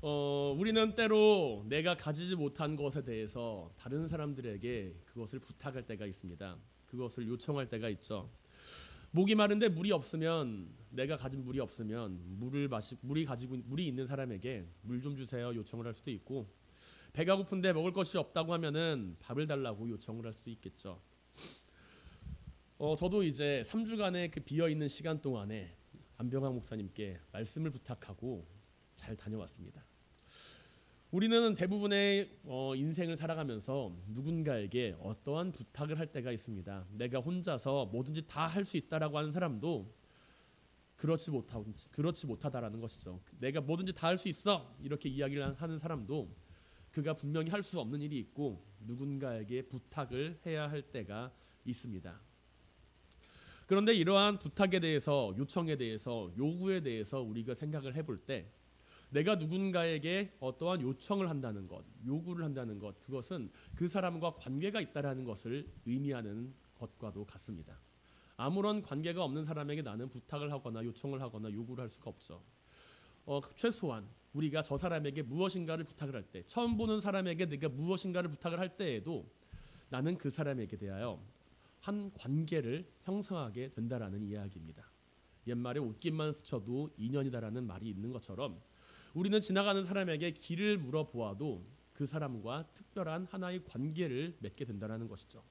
우리는 때로 내가 가지지 못한 것에 대해서 다른 사람들에게 그것을 부탁할 때가 있습니다. 그것을 요청할 때가 있죠. 목이 마른데 물이 없으면, 내가 가진 물이 없으면 물이 있는 사람에게 물 좀 주세요 요청을 할 수도 있고, 배가 고픈데 먹을 것이 없다고 하면은 밥을 달라고 요청을 할 수도 있겠죠. 저도 이제 3주간의 그 비어 있는 시간 동안에 안병학 목사님께 말씀을 부탁하고 잘 다녀왔습니다. 우리는 대부분의 인생을 살아가면서 누군가에게 어떠한 부탁을 할 때가 있습니다. 내가 혼자서 뭐든지 다 할 수 있다라고 하는 사람도 그렇지 못하다라는 것이죠. 내가 뭐든지 다 할 수 있어 이렇게 이야기를 하는 사람도 그가 분명히 할 수 없는 일이 있고 누군가에게 부탁을 해야 할 때가 있습니다. 그런데 이러한 부탁에 대해서, 요청에 대해서, 요구에 대해서 우리가 생각을 해볼 때, 내가 누군가에게 어떠한 요청을 한다는 것, 요구를 한다는 것, 그것은 그 사람과 관계가 있다라는 것을 의미하는 것과도 같습니다. 아무런 관계가 없는 사람에게 나는 부탁을 하거나 요청을 하거나 요구를 할 수가 없죠. 최소한 우리가 저 사람에게 무엇인가를 부탁을 할 때, 처음 보는 사람에게 내가 무엇인가를 부탁을 할 때에도 나는 그 사람에게 대하여 한 관계를 형성하게 된다라는 이야기입니다. 옛말에 옷깃만 스쳐도 인연이다라는 말이 있는 것처럼 우리는 지나가는 사람에게 길을 물어보아도 그 사람과 특별한 하나의 관계를 맺게 된다는 것이죠.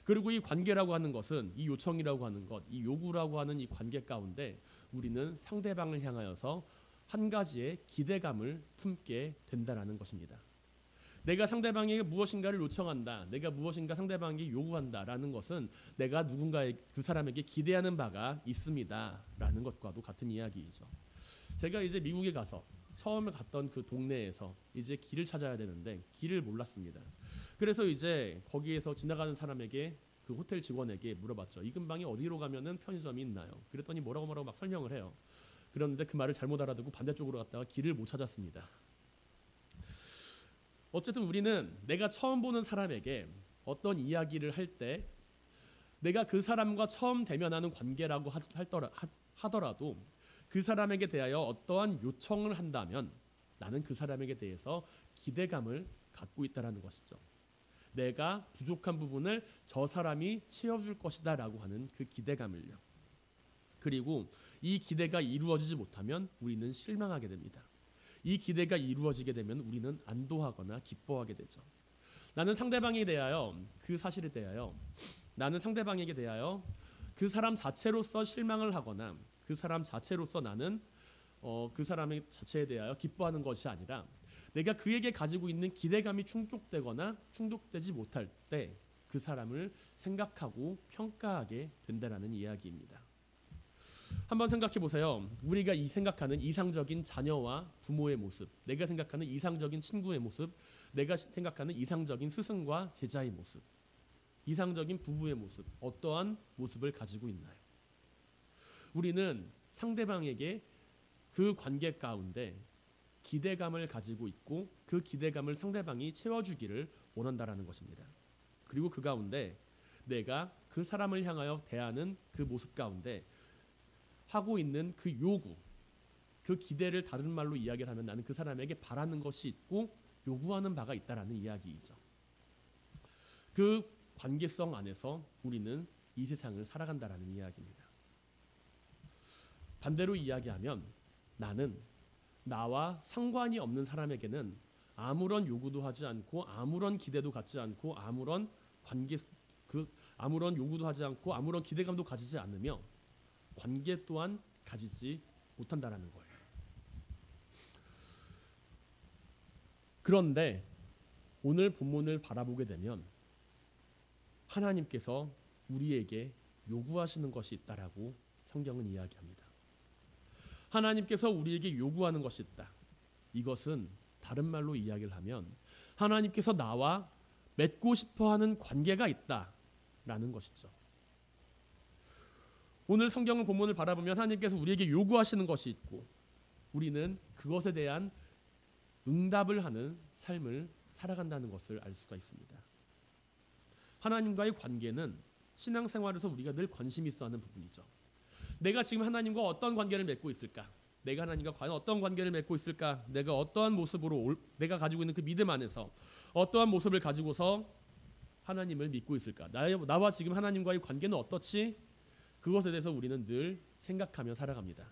그리고 이 관계라고 하는 것은, 이 요청이라고 하는 것, 이 요구라고 하는 이 관계 가운데 우리는 상대방을 향하여서 한 가지의 기대감을 품게 된다는 것입니다. 내가 상대방에게 무엇인가를 요청한다, 내가 무엇인가 상대방에게 요구한다라는 것은 내가 그 사람에게 기대하는 바가 있습니다라는 것과도 같은 이야기이죠. 제가 이제 미국에 가서 처음에 갔던 그 동네에서 이제 길을 찾아야 되는데 길을 몰랐습니다. 그래서 이제 거기에서 지나가는 사람에게, 그 호텔 직원에게 물어봤죠. 이 근방에 어디로 가면은 편의점이 있나요? 그랬더니 뭐라고 막 설명을 해요. 그런데 그 말을 잘못 알아듣고 반대쪽으로 갔다가 길을 못 찾았습니다. 어쨌든 우리는 내가 처음 보는 사람에게 어떤 이야기를 할 때, 내가 그 사람과 처음 대면하는 관계라고 하더라도 그 사람에게 대하여 어떠한 요청을 한다면 나는 그 사람에게 대해서 기대감을 갖고 있다는 것이죠. 내가 부족한 부분을 저 사람이 채워줄 것이다 라고 하는 그 기대감을요. 그리고 이 기대가 이루어지지 못하면 우리는 실망하게 됩니다. 이 기대가 이루어지게 되면 우리는 안도하거나 기뻐하게 되죠. 나는 상대방에 대하여, 그 사실에 대하여, 나는 상대방에게 대하여 그 사람 자체로서 실망을 하거나 그 사람 자체로서 나는 그 사람의 자체에 대하여 기뻐하는 것이 아니라 내가 그에게 가지고 있는 기대감이 충족되거나 충족되지 못할 때 그 사람을 생각하고 평가하게 된다는 이야기입니다. 한번 생각해 보세요. 우리가 생각하는 이상적인 자녀와 부모의 모습, 내가 생각하는 이상적인 친구의 모습, 내가 생각하는 이상적인 스승과 제자의 모습, 이상적인 부부의 모습, 어떠한 모습을 가지고 있나요? 우리는 상대방에게 그 관계 가운데 기대감을 가지고 있고 그 기대감을 상대방이 채워주기를 원한다라는 것입니다. 그리고 그 가운데 내가 그 사람을 향하여 대하는 그 모습 가운데 하고 있는 그 요구, 그 기대를 다른 말로 이야기를 하면 나는 그 사람에게 바라는 것이 있고 요구하는 바가 있다라는 이야기이죠. 그 관계성 안에서 우리는 이 세상을 살아간다라는 이야기입니다. 반대로 이야기하면 나는 나와 상관이 없는 사람에게는 아무런 요구도 하지 않고 아무런 기대도 갖지 않고 아무런 요구도 하지 않고 아무런 기대감도 가지지 않으며 관계 또한 가지지 못한다라는 거예요. 그런데 오늘 본문을 바라보게 되면 하나님께서 우리에게 요구하시는 것이 있다라고 성경은 이야기합니다. 하나님께서 우리에게 요구하는 것이 있다. 이것은 다른 말로 이야기를 하면 하나님께서 나와 맺고 싶어하는 관계가 있다라는 것이죠. 오늘 성경을 본문을 바라보면 하나님께서 우리에게 요구하시는 것이 있고 우리는 그것에 대한 응답을 하는 삶을 살아간다는 것을 알 수가 있습니다. 하나님과의 관계는 신앙생활에서 우리가 늘 관심 있어 하는 부분이죠. 내가 지금 하나님과 어떤 관계를 맺고 있을까? 내가 하나님과 과연 어떤 관계를 맺고 있을까? 내가 어떠한 모습으로 내가 가지고 있는 그 믿음 안에서 어떠한 모습을 가지고서 하나님을 믿고 있을까? 나와 지금 하나님과의 관계는 어떻지? 그것에 대해서 우리는 늘 생각하며 살아갑니다.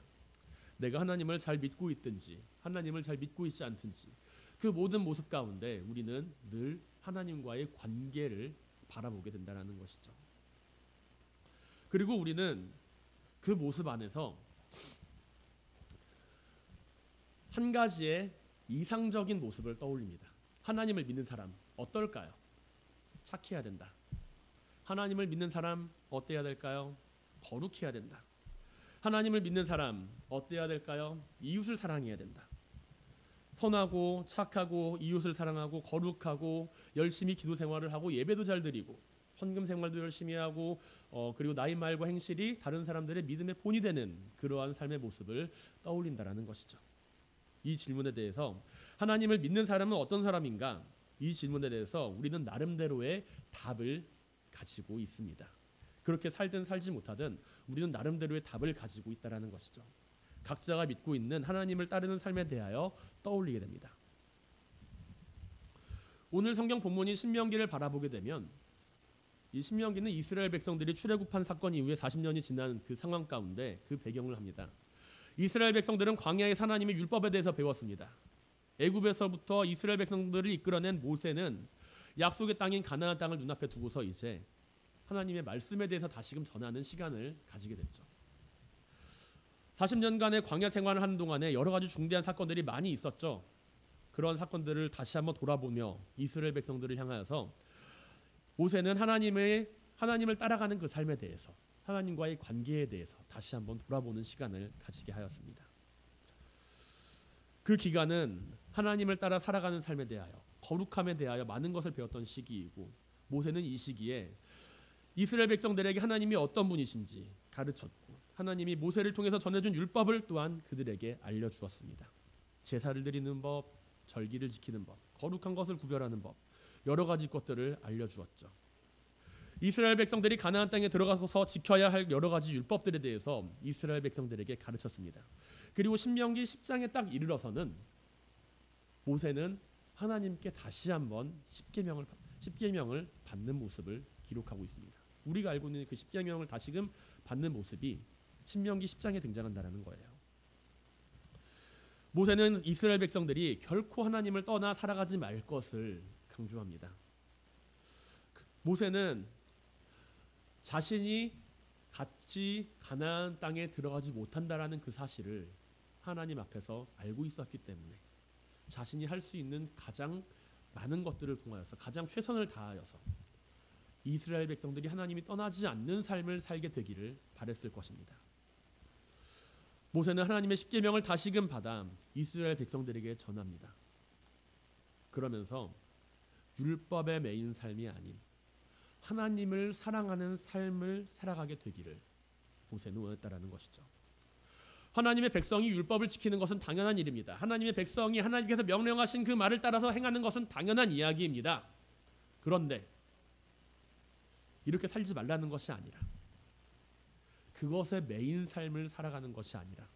내가 하나님을 잘 믿고 있든지 하나님을 잘 믿고 있지 않든지 그 모든 모습 가운데 우리는 늘 하나님과의 관계를 바라보게 된다는 것이죠. 그리고 우리는 그 모습 안에서 한 가지의 이상적인 모습을 떠올립니다. 하나님을 믿는 사람 어떨까요? 착해야 된다. 하나님을 믿는 사람 어때야 될까요? 거룩해야 된다. 하나님을 믿는 사람 어때야 될까요? 이웃을 사랑해야 된다. 선하고 착하고 이웃을 사랑하고 거룩하고 열심히 기도 생활을 하고 예배도 잘 드리고 헌금 생활도 열심히 하고 그리고 나의 말과 행실이 다른 사람들의 믿음의 본이 되는 그러한 삶의 모습을 떠올린다라는 것이죠. 이 질문에 대해서 하나님을 믿는 사람은 어떤 사람인가? 이 질문에 대해서 우리는 나름대로의 답을 가지고 있습니다. 그렇게 살든 살지 못하든 우리는 나름대로의 답을 가지고 있다라는 것이죠. 각자가 믿고 있는 하나님을 따르는 삶에 대하여 떠올리게 됩니다. 오늘 성경 본문인 신명기를 바라보게 되면 이 신명기는 이스라엘 백성들이 출애굽한 사건 이후에 40년이 지난 그 상황 가운데 그 배경을 합니다. 이스라엘 백성들은 광야에서 하나님의 율법에 대해서 배웠습니다. 애굽에서부터 이스라엘 백성들을 이끌어낸 모세는 약속의 땅인 가나안 땅을 눈앞에 두고서 이제 하나님의 말씀에 대해서 다시금 전하는 시간을 가지게 됐죠. 40년간의 광야 생활을 하는 동안에 여러 가지 중대한 사건들이 많이 있었죠. 그런 사건들을 다시 한번 돌아보며 이스라엘 백성들을 향하여서 모세는 하나님을 따라가는 그 삶에 대해서 하나님과의 관계에 대해서 다시 한번 돌아보는 시간을 가지게 하였습니다. 그 기간은 하나님을 따라 살아가는 삶에 대하여 거룩함에 대하여 많은 것을 배웠던 시기이고 모세는 이 시기에 이스라엘 백성들에게 하나님이 어떤 분이신지 가르쳤고 하나님이 모세를 통해서 전해준 율법을 또한 그들에게 알려주었습니다. 제사를 드리는 법, 절기를 지키는 법, 거룩한 것을 구별하는 법, 여러 가지 것들을 알려주었죠. 이스라엘 백성들이 가나안 땅에 들어가서 지켜야 할 여러 가지 율법들에 대해서 이스라엘 백성들에게 가르쳤습니다. 그리고 신명기 10장에 딱 이르러서는 모세는 하나님께 다시 한번 십계명을 받는 모습을 기록하고 있습니다. 우리가 알고 있는 그 십계명을 다시금 받는 모습이 신명기 10장에 등장한다는 거예요. 모세는 이스라엘 백성들이 결코 하나님을 떠나 살아가지 말 것을 강조합니다. 모세는 자신이 같이 가나안 땅에 들어가지 못한다라는 그 사실을 하나님 앞에서 알고 있었기 때문에 자신이 할 수 있는 가장 많은 것들을 통하여서 가장 최선을 다하여서 이스라엘 백성들이 하나님이 떠나지 않는 삶을 살게 되기를 바랬을 것입니다. 모세는 하나님의 십계명을 다시금 받아 이스라엘 백성들에게 전합니다. 그러면서 율법에 매인 삶이 아닌 하나님을 사랑하는 삶을 살아가게 되기를 모세는 원했다라는 것이죠. 하나님의 백성이 율법을 지키는 것은 당연한 일입니다. 하나님의 백성이 하나님께서 명령하신 그 말을 따라서 행하는 것은 당연한 이야기입니다. 그런데 이렇게 살지 말라는 것이 아니라 그것의 메인 삶을 살아가는 것이 아니라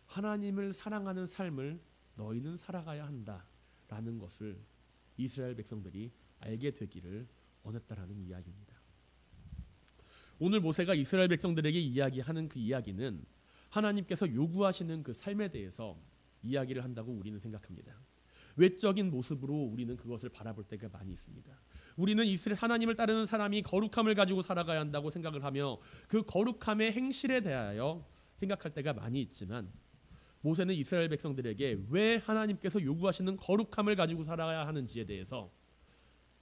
하나님을 사랑하는 삶을 너희는 살아가야 한다라는 것을 이스라엘 백성들이 알게 되기를 원했다라는 이야기입니다. 오늘 모세가 이스라엘 백성들에게 이야기하는 그 이야기는 하나님께서 요구하시는 그 삶에 대해서 이야기를 한다고 우리는 생각합니다. 외적인 모습으로 우리는 그것을 바라볼 때가 많이 있습니다. 우리는 하나님을 따르는 사람이 거룩함을 가지고 살아가야 한다고 생각을 하며 그 거룩함의 행실에 대하여 생각할 때가 많이 있지만 모세는 이스라엘 백성들에게 왜 하나님께서 요구하시는 거룩함을 가지고 살아야 하는지에 대해서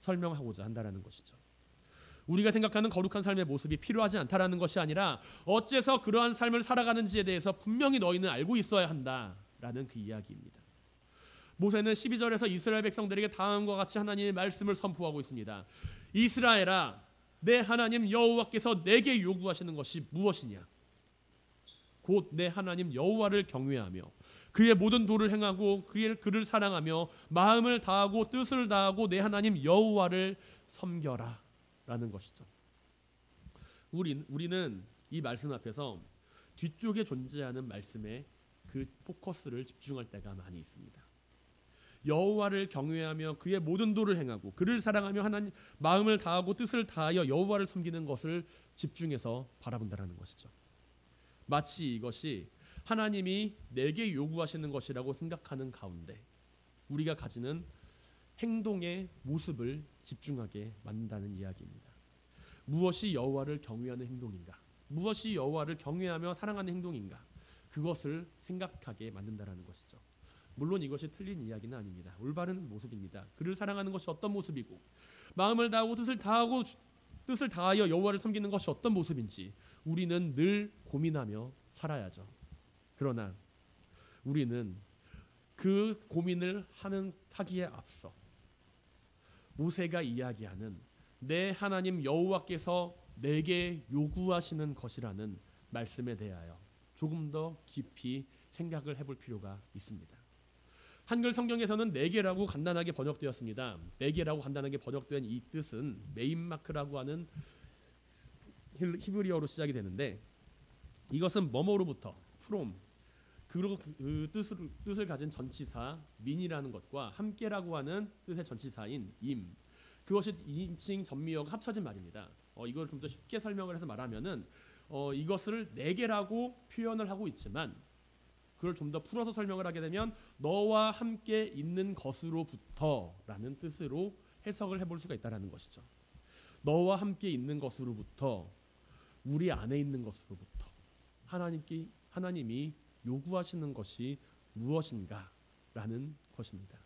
설명하고자 한다는 것이죠. 우리가 생각하는 거룩한 삶의 모습이 필요하지 않다라는 것이 아니라 어째서 그러한 삶을 살아가는지에 대해서 분명히 너희는 알고 있어야 한다라는 그 이야기입니다. 모세는 12절에서 이스라엘 백성들에게 다음과 같이 하나님의 말씀을 선포하고 있습니다. 이스라엘아, 내 하나님 여호와께서 내게 요구하시는 것이 무엇이냐? 곧 내 하나님 여호와를 경외하며 그의 모든 도를 행하고 그를 사랑하며 마음을 다하고 뜻을 다하고 내 하나님 여호와를 섬겨라 라는 것이죠. 우리는 이 말씀 앞에서 뒤쪽에 존재하는 말씀의 그 포커스를 집중할 때가 많이 있습니다. 여호와를 경외하며 그의 모든 도를 행하고 그를 사랑하며 하나님 마음을 다하고 뜻을 다하여 여호와를 섬기는 것을 집중해서 바라본다라는 것이죠. 마치 이것이 하나님이 내게 요구하시는 것이라고 생각하는 가운데 우리가 가지는 행동의 모습을 집중하게 만든다는 이야기입니다. 무엇이 여호와를 경외하는 행동인가? 무엇이 여호와를 경외하며 사랑하는 행동인가? 그것을 생각하게 만든다라는 것이죠. 물론 이것이 틀린 이야기는 아닙니다. 올바른 모습입니다. 그를 사랑하는 것이 어떤 모습이고 마음을 다하고 뜻을 다하여 여호와를 섬기는 것이 어떤 모습인지 우리는 늘 고민하며 살아야죠. 그러나 우리는 그 고민을 하기에 앞서 모세가 이야기하는 내 하나님 여호와께서 내게 요구하시는 것이라는 말씀에 대하여 조금 더 깊이 생각을 해볼 필요가 있습니다. 한글 성경에서는 내게라고 간단하게 번역되었습니다. 내게라고 간단하게 번역된 이 뜻은 메인마크라고 하는 히브리어로 시작이 되는데 이것은 뭐뭐로부터 from 그리고 그 뜻을 가진 전치사 민이라는 것과 함께라고 하는 뜻의 전치사인 임 그것이 인칭 전미어가 합쳐진 말입니다. 이걸 좀 더 쉽게 설명을 해서 말하면은 이것을 내게라고 표현을 하고 있지만 그걸 좀 더 풀어서 설명을 하게 되면 너와 함께 있는 것으로부터라는 뜻으로 해석을 해볼 수가 있다라는 것이죠. 너와 함께 있는 것으로부터 우리 안에 있는 것으로부터 하나님이 요구하시는 것이 무엇인가라는 것입니다.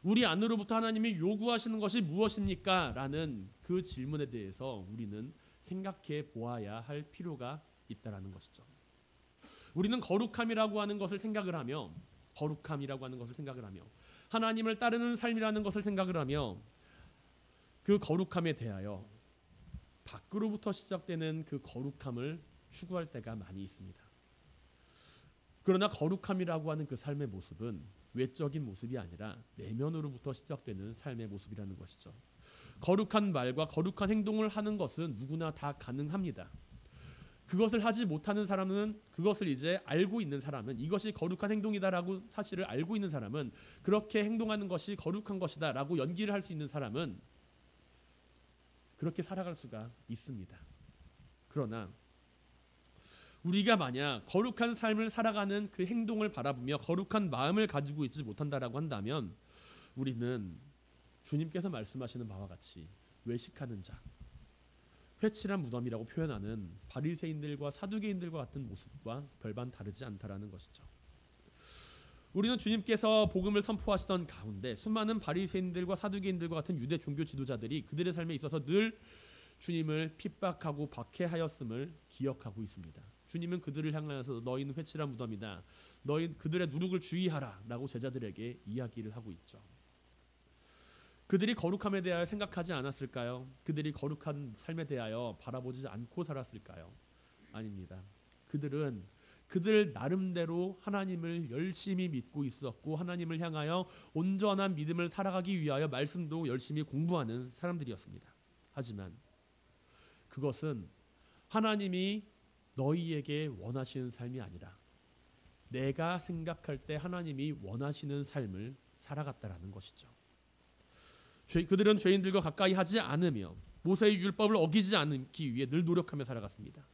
우리 안으로부터 하나님이 요구하시는 것이 무엇입니까? 라는 그 질문에 대해서 우리는 생각해 보아야 할 필요가 있다라는 것이죠. 우리는 거룩함이라고 하는 것을 생각을 하며 하나님을 따르는 삶이라는 것을 생각을 하며 그 거룩함에 대하여 밖으로부터 시작되는 그 거룩함을 추구할 때가 많이 있습니다. 그러나 거룩함이라고 하는 그 삶의 모습은 외적인 모습이 아니라 내면으로부터 시작되는 삶의 모습이라는 것이죠. 거룩한 말과 거룩한 행동을 하는 것은 누구나 다 가능합니다. 그것을 하지 못하는 사람은 그것을 이제 알고 있는 사람은 이것이 거룩한 행동이다라고 사실을 알고 있는 사람은 그렇게 행동하는 것이 거룩한 것이다라고 연기를 할 수 있는 사람은 그렇게 살아갈 수가 있습니다. 그러나 우리가 만약 거룩한 삶을 살아가는 그 행동을 바라보며 거룩한 마음을 가지고 있지 못한다라고 한다면 우리는 주님께서 말씀하시는 바와 같이 외식하는 자, 회칠한 무덤이라고 표현하는 바리새인들과 사두개인들과 같은 모습과 별반 다르지 않다라는 것이죠. 우리는 주님께서 복음을 선포하시던 가운데 수많은 바리새인들과 사두개인들과 같은 유대 종교 지도자들이 그들의 삶에 있어서 늘 주님을 핍박하고 박해하였음을 기억하고 있습니다. 주님은 그들을 향하여서 너희는 회칠한 무덤이다. 너희 그들의 누룩을 주의하라 라고 제자들에게 이야기를 하고 있죠. 그들이 거룩함에 대하여 생각하지 않았을까요? 그들이 거룩한 삶에 대하여 바라보지 않고 살았을까요? 아닙니다. 그들은 그들 나름대로 하나님을 열심히 믿고 있었고 하나님을 향하여 온전한 믿음을 살아가기 위하여 말씀도 열심히 공부하는 사람들이었습니다. 하지만 그것은 하나님이 너희에게 원하시는 삶이 아니라 내가 생각할 때 하나님이 원하시는 삶을 살아갔다라는 것이죠. 그들은 죄인들과 가까이 하지 않으며 모세의 율법을 어기지 않기 위해 늘 노력하며 살아갔습니다.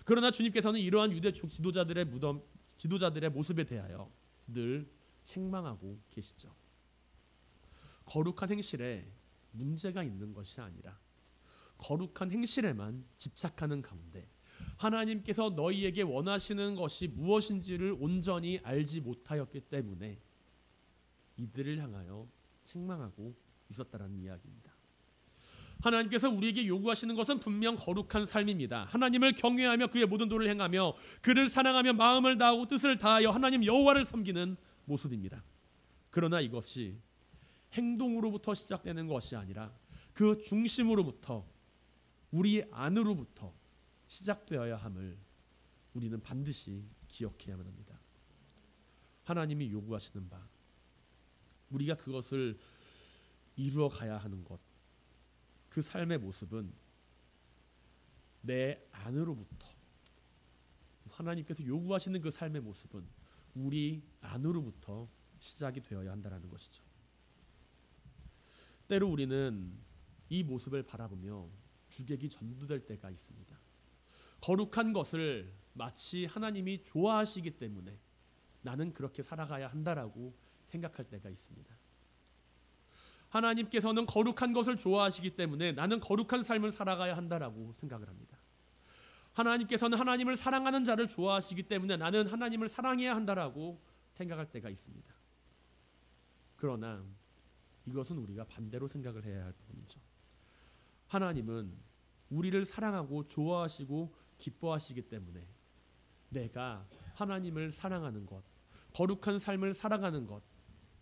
그러나 주님께서는 이러한 유대 지도자들의 모습에 대하여 늘 책망하고 계시죠. 거룩한 행실에 문제가 있는 것이 아니라 거룩한 행실에만 집착하는 가운데 하나님께서 너희에게 원하시는 것이 무엇인지를 온전히 알지 못하였기 때문에 이들을 향하여 책망하고 있었다라는 이야기입니다. 하나님께서 우리에게 요구하시는 것은 분명 거룩한 삶입니다. 하나님을 경외하며 그의 모든 도를 행하며 그를 사랑하며 마음을 다하고 뜻을 다하여 하나님 여호와를 섬기는 모습입니다. 그러나 이것이 행동으로부터 시작되는 것이 아니라 그 중심으로부터 우리 안으로부터 시작되어야 함을 우리는 반드시 기억해야만 합니다. 하나님이 요구하시는 바 우리가 그것을 이루어 가야 하는 것 그 삶의 모습은 내 안으로부터 하나님께서 요구하시는 그 삶의 모습은 우리 안으로부터 시작이 되어야 한다는 것이죠. 때로 우리는 이 모습을 바라보며 주객이 전도될 때가 있습니다. 거룩한 것을 마치 하나님이 좋아하시기 때문에 나는 그렇게 살아가야 한다라고 생각할 때가 있습니다. 하나님께서는 거룩한 것을 좋아하시기 때문에 나는 거룩한 삶을 살아가야 한다라고 생각을 합니다. 하나님께서는 하나님을 사랑하는 자를 좋아하시기 때문에 나는 하나님을 사랑해야 한다라고 생각할 때가 있습니다. 그러나 이것은 우리가 반대로 생각을 해야 할 부분이죠. 하나님은 우리를 사랑하고 좋아하시고 기뻐하시기 때문에 내가 하나님을 사랑하는 것, 거룩한 삶을 살아가는 것,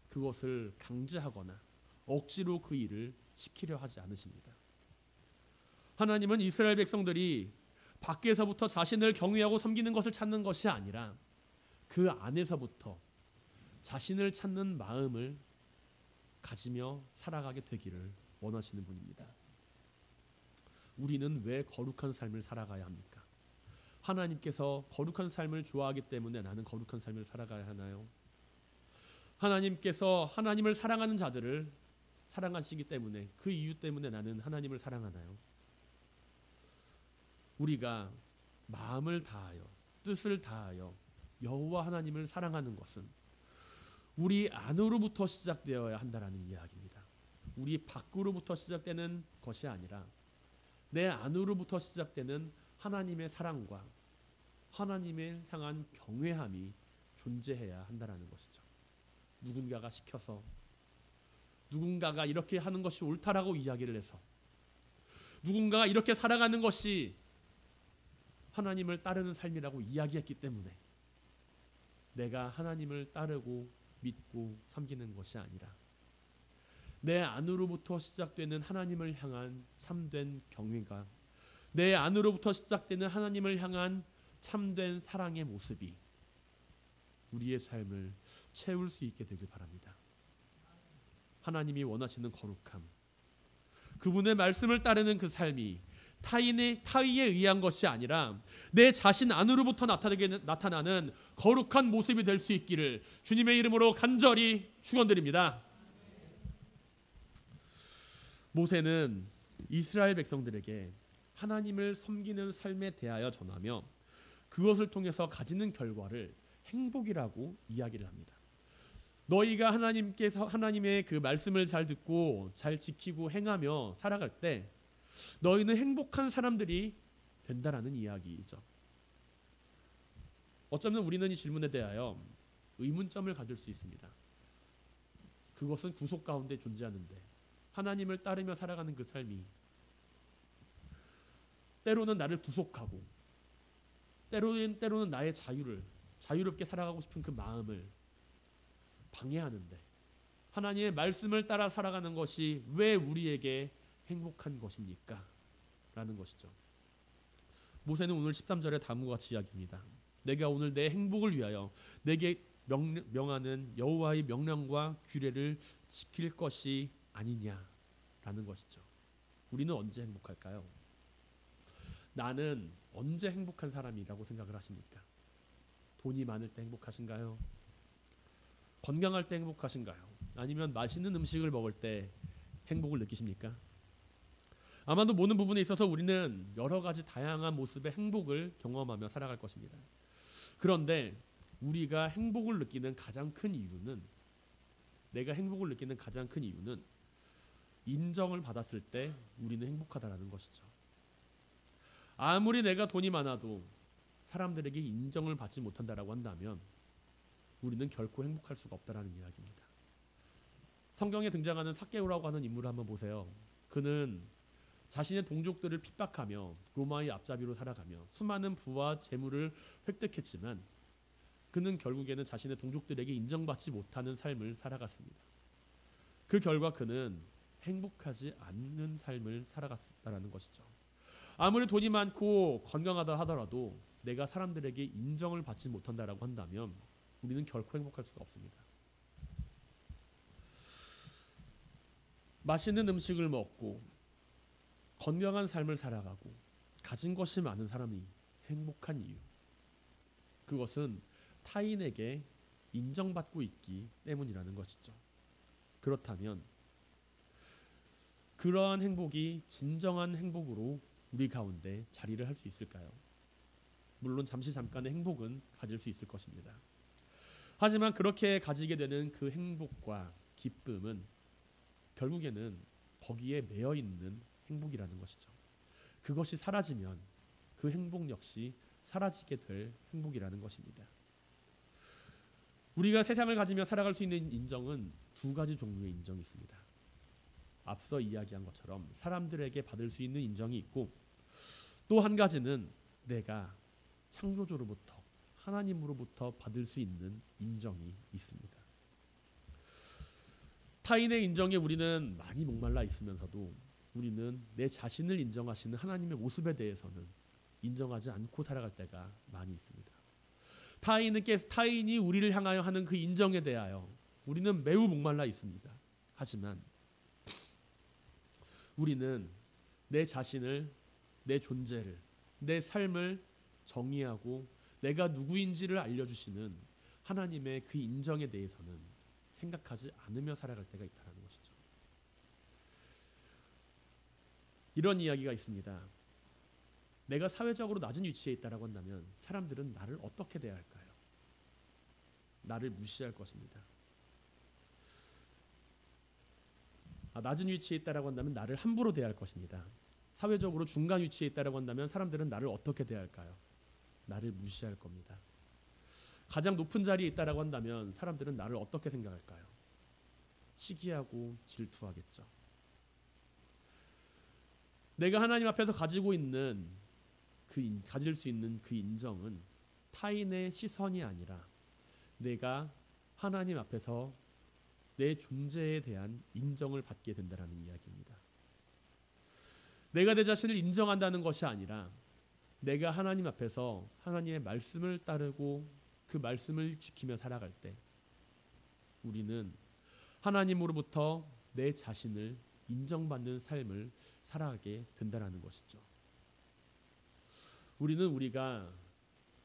그것을 강제하거나 억지로 그 일을 시키려 하지 않으십니다. 하나님은 이스라엘 백성들이 밖에서부터 자신을 경외하고 섬기는 것을 찾는 것이 아니라 그 안에서부터 자신을 찾는 마음을 가지며 살아가게 되기를 원하시는 분입니다. 우리는 왜 거룩한 삶을 살아가야 합니까? 하나님께서 거룩한 삶을 좋아하기 때문에 나는 거룩한 삶을 살아가야 하나요? 하나님께서 하나님을 사랑하는 자들을 사랑하시기 때문에 그 이유 때문에 나는 하나님을 사랑하나요? 우리가 마음을 다하여 뜻을 다하여 여호와 하나님을 사랑하는 것은 우리 안으로부터 시작되어야 한다라는 이야기입니다. 우리 밖으로부터 시작되는 것이 아니라 내 안으로부터 시작되는 하나님의 사랑과 하나님을 향한 경외함이 존재해야 한다라는 것이죠. 누군가가 시켜서 누군가가 이렇게 하는 것이 옳다라고 이야기를 해서 누군가가 이렇게 살아가는 것이 하나님을 따르는 삶이라고 이야기했기 때문에 내가 하나님을 따르고 믿고 섬기는 것이 아니라 내 안으로부터 시작되는 하나님을 향한 참된 경외가 내 안으로부터 시작되는 하나님을 향한 참된 사랑의 모습이 우리의 삶을 채울 수 있게 되길 바랍니다. 하나님이 원하시는 거룩함, 그분의 말씀을 따르는 그 삶이 타의에 의한 것이 아니라 내 자신 안으로부터 나타나는 거룩한 모습이 될 수 있기를 주님의 이름으로 간절히 축원드립니다. 모세는 이스라엘 백성들에게 하나님을 섬기는 삶에 대하여 전하며 그것을 통해서 가지는 결과를 행복이라고 이야기를 합니다. 너희가 하나님의 그 말씀을 잘 듣고 잘 지키고 행하며 살아갈 때 너희는 행복한 사람들이 된다라는 이야기이죠. 어쩌면 우리는 이 질문에 대하여 의문점을 가질 수 있습니다. 그것은 구속 가운데 존재하는데 하나님을 따르며 살아가는 그 삶이 때로는 나를 구속하고 때로는 나의 자유롭게 살아가고 싶은 그 마음을 방해하는데 하나님의 말씀을 따라 살아가는 것이 왜 우리에게 행복한 것입니까? 라는 것이죠. 모세는 오늘 13절에 다음과 같이 이야기합니다. 내가 오늘 내 행복을 위하여 내게 명하는 여호와의 명령과 규례를 지킬 것이 아니냐라는 것이죠. 우리는 언제 행복할까요? 나는 언제 행복한 사람이라고 생각을 하십니까? 돈이 많을 때 행복하신가요? 건강할 때 행복하신가요? 아니면 맛있는 음식을 먹을 때 행복을 느끼십니까? 아마도 모든 부분에 있어서 우리는 여러 가지 다양한 모습의 행복을 경험하며 살아갈 것입니다. 그런데 우리가 행복을 느끼는 가장 큰 이유는 내가 행복을 느끼는 가장 큰 이유는 인정을 받았을 때 우리는 행복하다라는 것이죠. 아무리 내가 돈이 많아도 사람들에게 인정을 받지 못한다라고 한다면 우리는 결코 행복할 수가 없다라는 이야기입니다. 성경에 등장하는 삭개오라고 하는 인물을 한번 보세요. 그는 자신의 동족들을 핍박하며 로마의 앞잡이로 살아가며 수많은 부와 재물을 획득했지만 그는 결국에는 자신의 동족들에게 인정받지 못하는 삶을 살아갔습니다. 그 결과 그는 행복하지 않는 삶을 살아갔다라는 것이죠. 아무리 돈이 많고 건강하다 하더라도 내가 사람들에게 인정을 받지 못한다라고 한다면 우리는 결코 행복할 수가 없습니다. 맛있는 음식을 먹고 건강한 삶을 살아가고 가진 것이 많은 사람이 행복한 이유, 그것은 타인에게 인정받고 있기 때문이라는 것이죠. 그렇다면 그러한 행복이 진정한 행복으로 우리 가운데 자리를 할 수 있을까요? 물론 잠깐의 행복은 가질 수 있을 것입니다. 하지만 그렇게 가지게 되는 그 행복과 기쁨은 결국에는 거기에 매여 있는 행복이라는 것이죠. 그것이 사라지면 그 행복 역시 사라지게 될 행복이라는 것입니다. 우리가 세상을 가지며 살아갈 수 있는 인정은 두 가지 종류의 인정이 있습니다. 앞서 이야기한 것처럼 사람들에게 받을 수 있는 인정이 있고, 또 한 가지는 내가 창조주로부터 하나님으로부터 받을 수 있는 인정이 있습니다. 타인의 인정에 우리는 많이 목말라 있으면서도 우리는 내 자신을 인정하시는 하나님의 모습에 대해서는 인정하지 않고 살아갈 때가 많이 있습니다. 타인이 우리를 향하여 하는 그 인정에 대하여 우리는 매우 목말라 있습니다. 하지만 우리는 내 자신을, 내 존재를, 내 삶을 정의하고 내가 누구인지를 알려주시는 하나님의 그 인정에 대해서는 생각하지 않으며 살아갈 때가 있다는 것이죠. 이런 이야기가 있습니다. 내가 사회적으로 낮은 위치에 있다고 한다면 사람들은 나를 어떻게 대할까요? 나를 무시할 것입니다. 낮은 위치에 있다고 한다면 나를 함부로 대할 것입니다. 사회적으로 중간 위치에 있다고 한다면 사람들은 나를 어떻게 대할까요? 나를 무시할 겁니다. 가장 높은 자리에 있다고 한다면 사람들은 나를 어떻게 생각할까요? 시기하고 질투하겠죠. 내가 하나님 앞에서 가지고 있는 가질 수 있는 그 인정은 타인의 시선이 아니라 내가 하나님 앞에서 내 존재에 대한 인정을 받게 된다는 이야기입니다. 내가 내 자신을 인정한다는 것이 아니라 내가 하나님 앞에서 하나님의 말씀을 따르고 그 말씀을 지키며 살아갈 때 우리는 하나님으로부터 내 자신을 인정받는 삶을 살아가게 된다는 것이죠. 우리는 우리가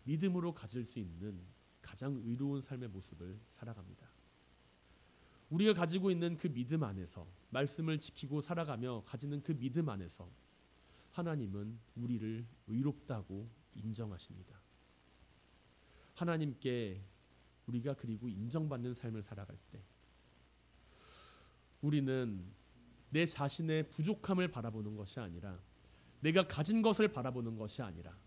믿음으로 가질 수 있는 가장 의로운 삶의 모습을 살아갑니다. 우리가 가지고 있는 그 믿음 안에서 말씀을 지키고 살아가며 가지는 그 믿음 안에서 하나님은 우리를 의롭다고 인정하십니다. 하나님께 우리가 그리고 인정받는 삶을 살아갈 때 우리는 내 자신의 부족함을 바라보는 것이 아니라 내가 가진 것을 바라보는 것이 아니라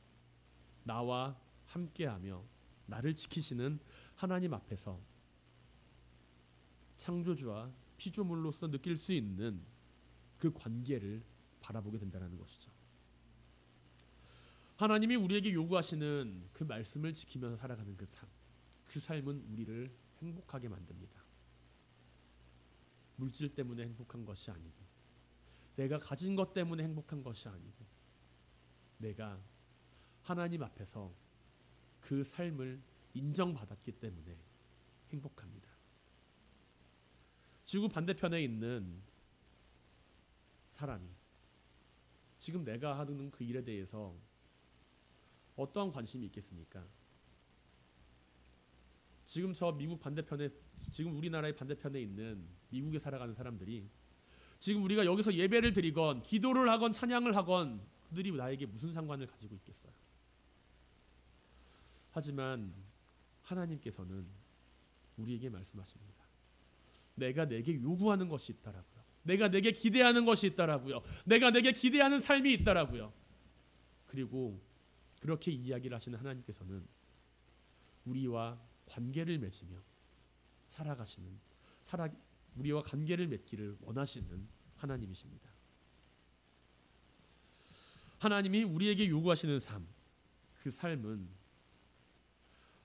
나와 함께하며 나를 지키시는 하나님 앞에서 창조주와 피조물로서 느낄 수 있는 그 관계를 바라보게 된다는 것이죠. 하나님이 우리에게 요구하시는 그 말씀을 지키면서 살아가는 그 삶, 그 삶은 우리를 행복하게 만듭니다. 물질 때문에 행복한 것이 아니고 내가 가진 것 때문에 행복한 것이 아니고 내가 하나님 앞에서 그 삶을 인정받았기 때문에 행복합니다. 지구 반대편에 있는 사람이 지금 내가 하는 그 일에 대해서 어떠한 관심이 있겠습니까? 지금 저 미국 반대편에, 지금 우리나라의 반대편에 있는 미국에 살아가는 사람들이 지금 우리가 여기서 예배를 드리건 기도를 하건 찬양을 하건 그들이 나에게 무슨 상관을 가지고 있겠어요? 하지만 하나님께서는 우리에게 말씀하십니다. 내가 내게 요구하는 것이 있다라고요. 내가 내게 기대하는 것이 있다라고요. 내가 내게 기대하는 삶이 있다라고요. 그리고 그렇게 이야기를 하시는 하나님께서는 우리와 관계를 맺으며 우리와 관계를 맺기를 원하시는 하나님이십니다. 하나님이 우리에게 요구하시는 삶, 그 삶은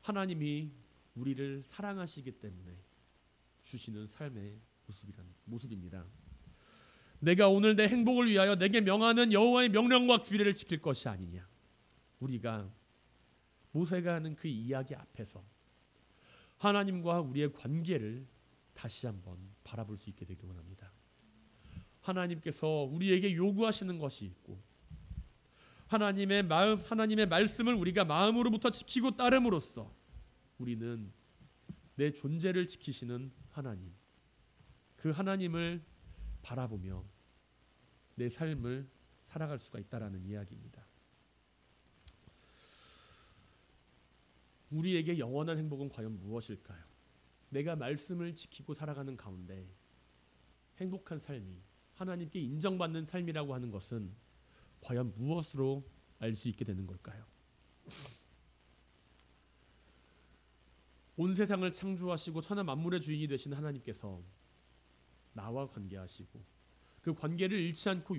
하나님이 우리를 사랑하시기 때문에 주시는 삶의 모습입니다. 내가 오늘 내 행복을 위하여 내게 명하는 여호와의 명령과 규례를 지킬 것이 아니냐. 우리가 모세가 하는 그 이야기 앞에서 하나님과 우리의 관계를 다시 한번 바라볼 수 있게 되길 원합니다. 하나님께서 우리에게 요구하시는 것이 있고 하나님의 말씀을 우리가 마음으로부터 지키고 따름으로써 우리는 내 존재를 지키시는 하나님, 그 하나님을 바라보며 내 삶을 살아갈 수가 있다라는 이야기입니다. 우리에게 영원한 행복은 과연 무엇일까요? 내가 말씀을 지키고 살아가는 가운데 행복한 삶이, 하나님께 인정받는 삶이라고 하는 것은 과연 무엇으로 알 수 있게 되는 걸까요? 온 세상을 창조하시고 천하 만물의 주인이 되신 하나님께서 나와 관계하시고 그 관계를 잃지 않고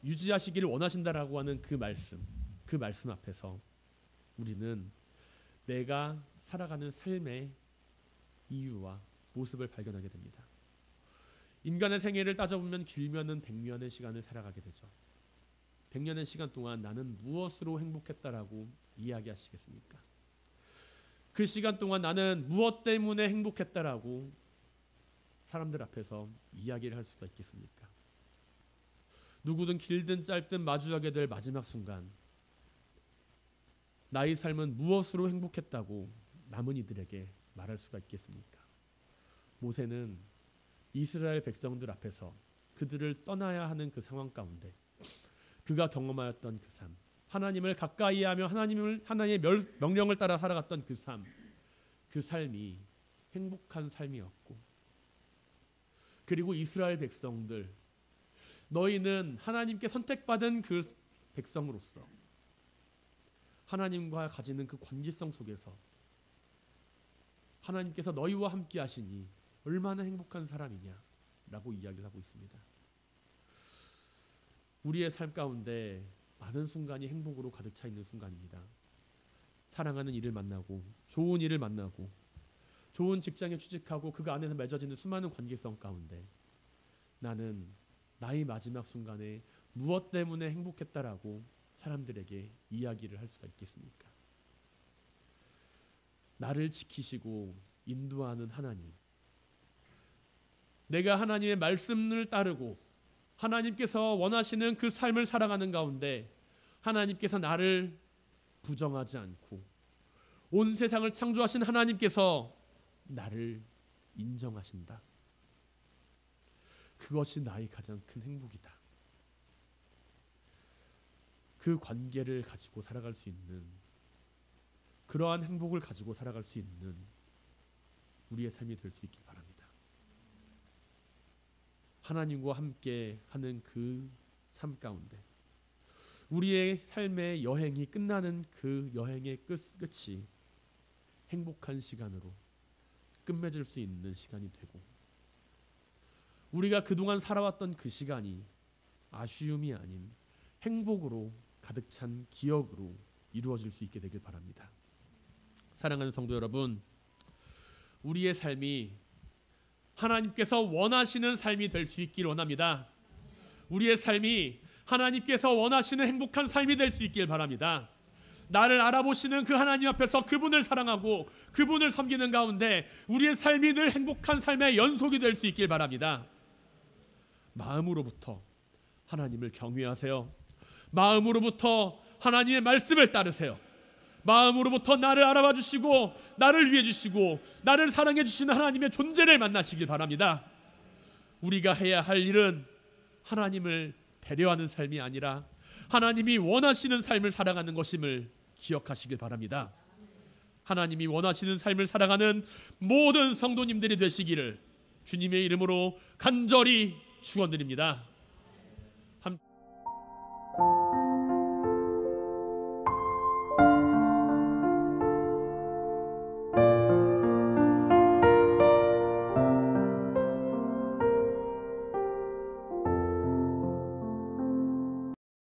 유지하시기를 원하신다라고 하는 그 말씀 앞에서 우리는 내가 살아가는 삶의 이유와 모습을 발견하게 됩니다. 인간의 생애를 따져보면 길면은 100년의 시간을 살아가게 되죠. 100년의 시간 동안 나는 무엇으로 행복했다라고 이야기하시겠습니까? 그 시간 동안 나는 무엇 때문에 행복했다라고 사람들 앞에서 이야기를 할 수가 있겠습니까? 누구든 길든 짧든 마주하게 될 마지막 순간, 나의 삶은 무엇으로 행복했다고 남은 이들에게 말할 수가 있겠습니까? 모세는 이스라엘 백성들 앞에서 그들을 떠나야 하는 그 상황 가운데 그가 경험하였던 그 삶, 하나님을 가까이하며 하나님의 명령을 따라 살아갔던 그 삶이 행복한 삶이었고, 그리고 이스라엘 백성들, 너희는 하나님께 선택받은 그 백성으로서 하나님과 가지는 그 관계성 속에서 하나님께서 너희와 함께 하시니 얼마나 행복한 사람이냐라고 이야기를 하고 있습니다. 우리의 삶 가운데 많은 순간이 행복으로 가득 차 있는 순간입니다. 사랑하는 이를 만나고, 좋은 일을 만나고, 좋은 직장에 취직하고 그 안에서 맺어지는 수많은 관계성 가운데 나는 나의 마지막 순간에 무엇 때문에 행복했다라고 사람들에게 이야기를 할 수가 있겠습니까? 나를 지키시고 인도하는 하나님, 내가 하나님의 말씀을 따르고 하나님께서 원하시는 그 삶을 살아가는 가운데 하나님께서 나를 부정하지 않고 온 세상을 창조하신 하나님께서 나를 인정하신다. 그것이 나의 가장 큰 행복이다. 그 관계를 가지고 살아갈 수 있는, 그러한 행복을 가지고 살아갈 수 있는 우리의 삶이 될 수 있길 바랍니다. 하나님과 함께 하는 그 삶 가운데 우리의 삶의 여행이 끝나는 그 여행의 끝이 행복한 시간으로 끝맺을 수 있는 시간이 되고, 우리가 그동안 살아왔던 그 시간이 아쉬움이 아닌 행복으로 가득 찬 기억으로 이루어질 수 있게 되길 바랍니다. 사랑하는 성도 여러분, 우리의 삶이 하나님께서 원하시는 삶이 될 수 있길 원합니다. 우리의 삶이 하나님께서 원하시는 행복한 삶이 될 수 있길 바랍니다. 나를 알아보시는 그 하나님 앞에서 그분을 사랑하고 그분을 섬기는 가운데 우리의 삶이 늘 행복한 삶의 연속이 될 수 있길 바랍니다. 마음으로부터 하나님을 경외하세요. 마음으로부터 하나님의 말씀을 따르세요. 마음으로부터 나를 알아봐 주시고 나를 위해 주시고 나를 사랑해 주시는 하나님의 존재를 만나시길 바랍니다. 우리가 해야 할 일은 하나님을 배려하는 삶이 아니라 하나님이 원하시는 삶을 살아가는 것임을 기억하시길 바랍니다. 하나님이 원하시는 삶을 살아가는 모든 성도님들이 되시기를 주님의 이름으로 간절히 축원드립니다.